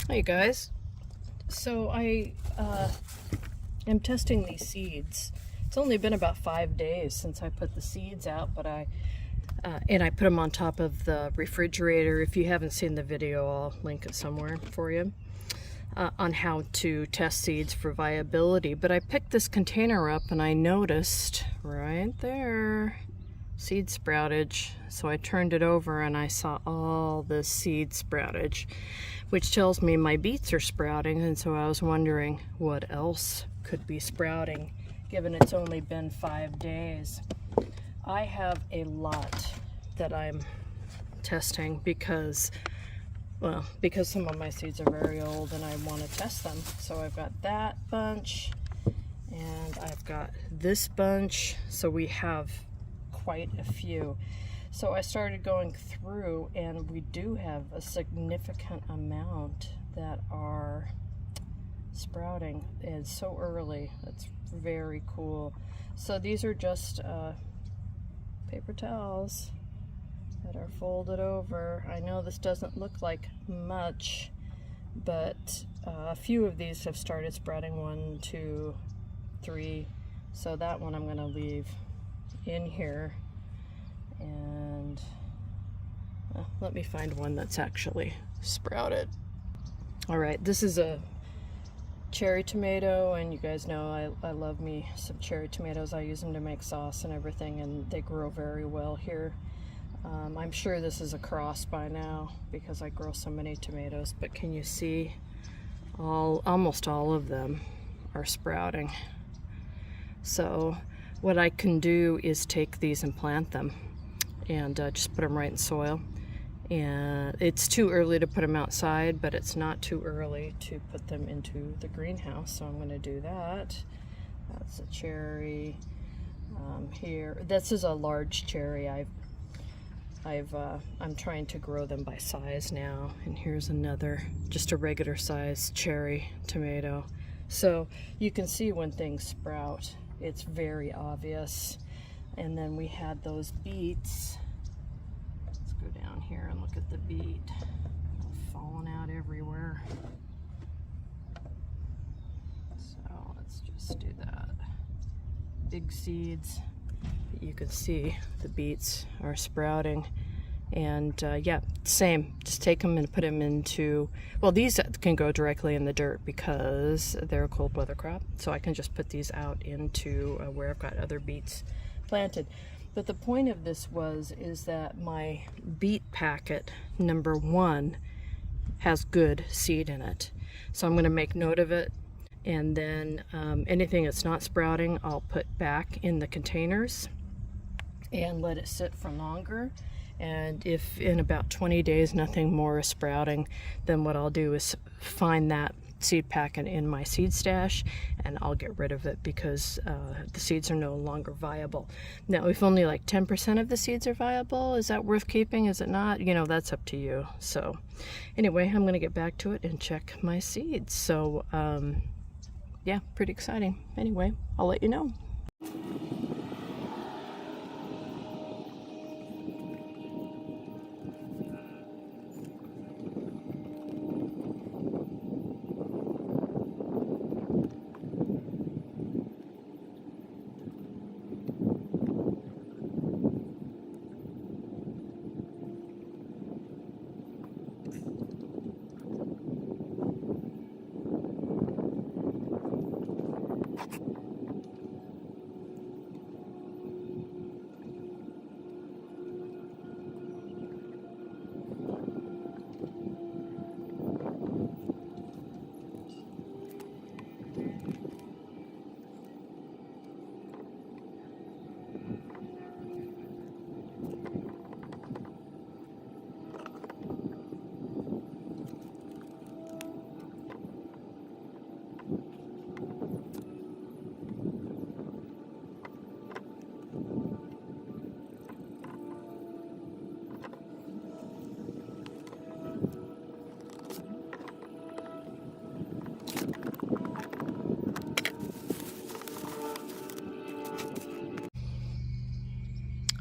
Hey guys, so I am testing these seeds. It's only been about 5 days since I put the seeds out, but I put them on top of the refrigerator. If you haven't seen the video, I'll link it somewhere for you on how to test seeds for viability. But I picked this container up and I noticed right there seed sproutage. So I turned it over and I saw all this seed sproutage, which tells me my beets are sprouting. And so I was wondering what else could be sprouting, given it's only been 5 days. I have a lot that I'm testing because some of my seeds are very old and I want to test them. So I've got that bunch and I've got this bunch. So we have quite a few. So I started going through and we do have a significant amount that are sprouting, and so early. That's very cool. So these are just paper towels that are folded over. I know this doesn't look like much, but a few of these have started sprouting. 1, 2, 3. So that one I'm going to leave in here, and let me find one that's actually sprouted. All right, this is a cherry tomato, and you guys know I love me some cherry tomatoes. I use them to make sauce and everything, and they grow very well here. I'm sure this is a cross by now because I grow so many tomatoes, but can you see almost all of them are sprouting. So what I can do is take these and plant them and just put them right in soil. And it's too early to put them outside, but it's not too early to put them into the greenhouse. So I'm going to do that. That's a cherry here. This is a large cherry. I'm trying to grow them by size now. And here's another, just a regular size cherry tomato. So you can see when things sprout, it's very obvious. And then we had those beets. Let's go down here and look at the beet. Falling out everywhere. So let's just do that. Big seeds. But you can see the beets are sprouting. And yeah, same. Just take them and put them into, well, these can go directly in the dirt because they're a cold weather crop. So I can just put these out into where I've got other beets planted. But the point of this is that my beet packet number 1 has good seed in it. So I'm going to make note of it, and then anything that's not sprouting I'll put back in the containers and let it sit for longer. And if in about 20 days nothing more is sprouting, then what I'll do is find that seed packet in my seed stash and I'll get rid of it because the seeds are no longer viable. Now, if only like 10% of the seeds are viable, is that worth keeping? Is it not? You know, that's up to you. So anyway, I'm going to get back to it and check my seeds. So yeah, pretty exciting. Anyway, I'll let you know.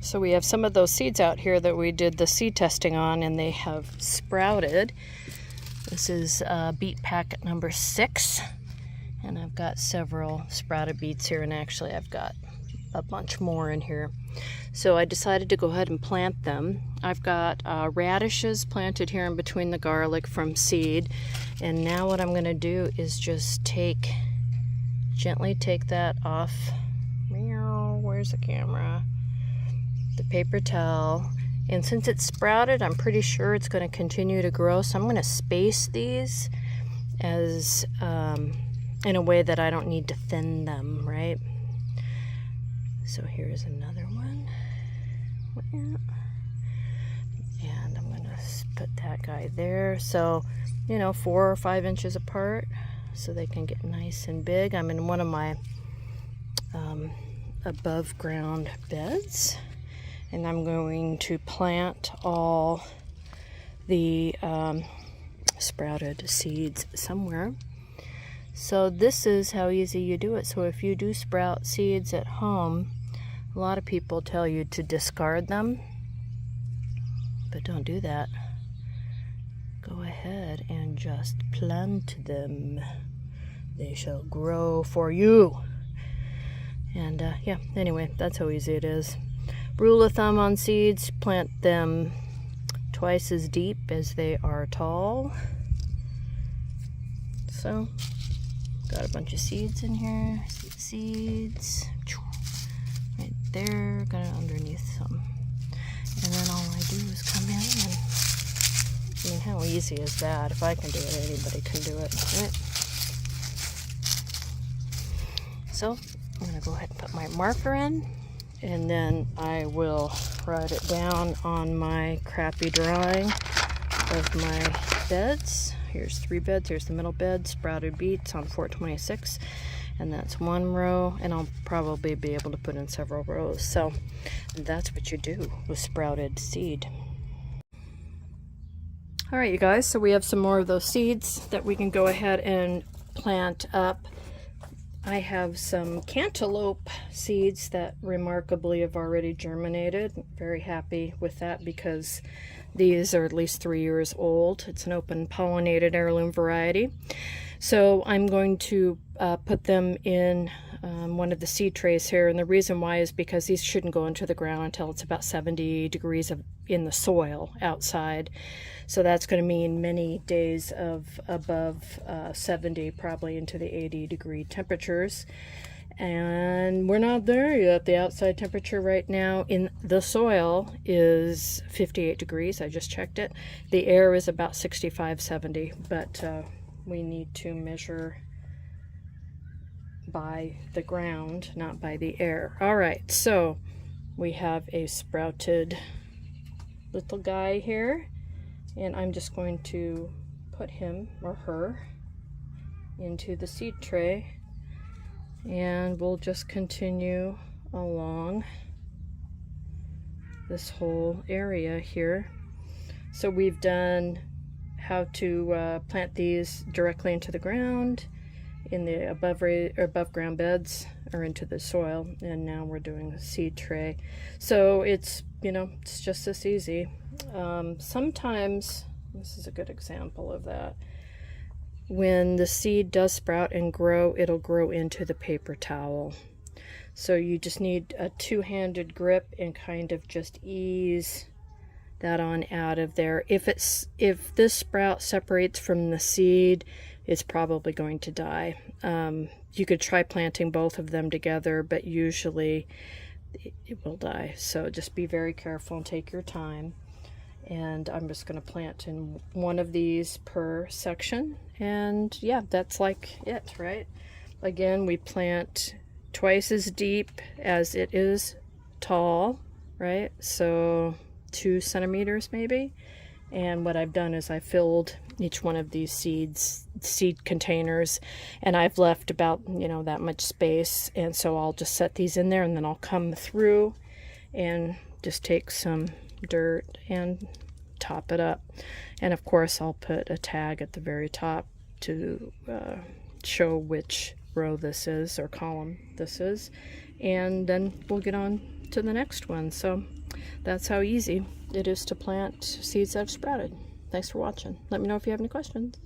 So we have some of those seeds out here that we did the seed testing on, and they have sprouted. This is beet packet number 6, and I've got several sprouted beets here, and actually I've got a bunch more in here. So I decided to go ahead and plant them. I've got radishes planted here in between the garlic from seed, and now what I'm going to do is just gently take that off. Meow, where's the camera? The paper towel. And since it's sprouted, I'm pretty sure it's going to continue to grow, so I'm going to space these as in a way that I don't need to thin them, right? So here's another one. And I'm going to put that guy there. So, 4 or 5 inches apart so they can get nice and big. I'm in one of my above ground beds. And I'm going to plant all the sprouted seeds somewhere. So this is how easy you do it. So if you do sprout seeds at home, a lot of people tell you to discard them, but don't do that. Go ahead and just plant them. They shall grow for you. And yeah, anyway, that's how easy it is. Rule of thumb on seeds, plant them twice as deep as they are tall. So, got a bunch of seeds in here. Seeds. Right there, got it underneath some. And then all I do is come in and, how easy is that? If I can do it, anybody can do it, right? So, I'm going to go ahead and put my marker in. And then I will write it down on my crappy drawing of my beds. Here's 3 beds. Here's the middle bed, sprouted beets on 426. And that's 1 row. And I'll probably be able to put in several rows. So that's what you do with sprouted seed. All right, you guys. So we have some more of those seeds that we can go ahead and plant up. I have some cantaloupe seeds that remarkably have already germinated. I'm very happy with that because these are at least 3 years old. It's an open pollinated heirloom variety. So I'm going to put them in one of the seed trays here, and the reason why is because these shouldn't go into the ground until it's about 70 degrees in the soil outside. So that's going to mean many days of above 70, probably into the 80-degree temperatures. And we're not there yet. The outside temperature right now in the soil is 58 degrees. I just checked it. The air is about 65, 70, but we need to measure by the ground, not by the air. All right, so we have a sprouted little guy here, and I'm just going to put him or her into the seed tray, and we'll just continue along this whole area here. So we've done how to plant these directly into the ground, in the above ground beds, or into the soil, and now we're doing a seed tray. So it's it's just this easy. Sometimes, this is a good example of that, when the seed does sprout and grow, it'll grow into the paper towel. So you just need a two-handed grip and kind of just ease that on out of there. If this sprout separates from the seed, it's probably going to die. You could try planting both of them together, but usually it will die. So just be very careful and take your time. And I'm just going to plant in one of these per section. And yeah, that's like it, right? Again, we plant twice as deep as it is tall, right? So 2 centimeters maybe. And what I've done is I filled each one of these seed containers, and I've left about that much space. And so I'll just set these in there, and then I'll come through and just take some dirt and top it up. And of course I'll put a tag at the very top to show which row this is or column this is, and then we'll get on to the next one. So that's how easy it is to plant seeds that have sprouted. Thanks for watching. Let me know if you have any questions.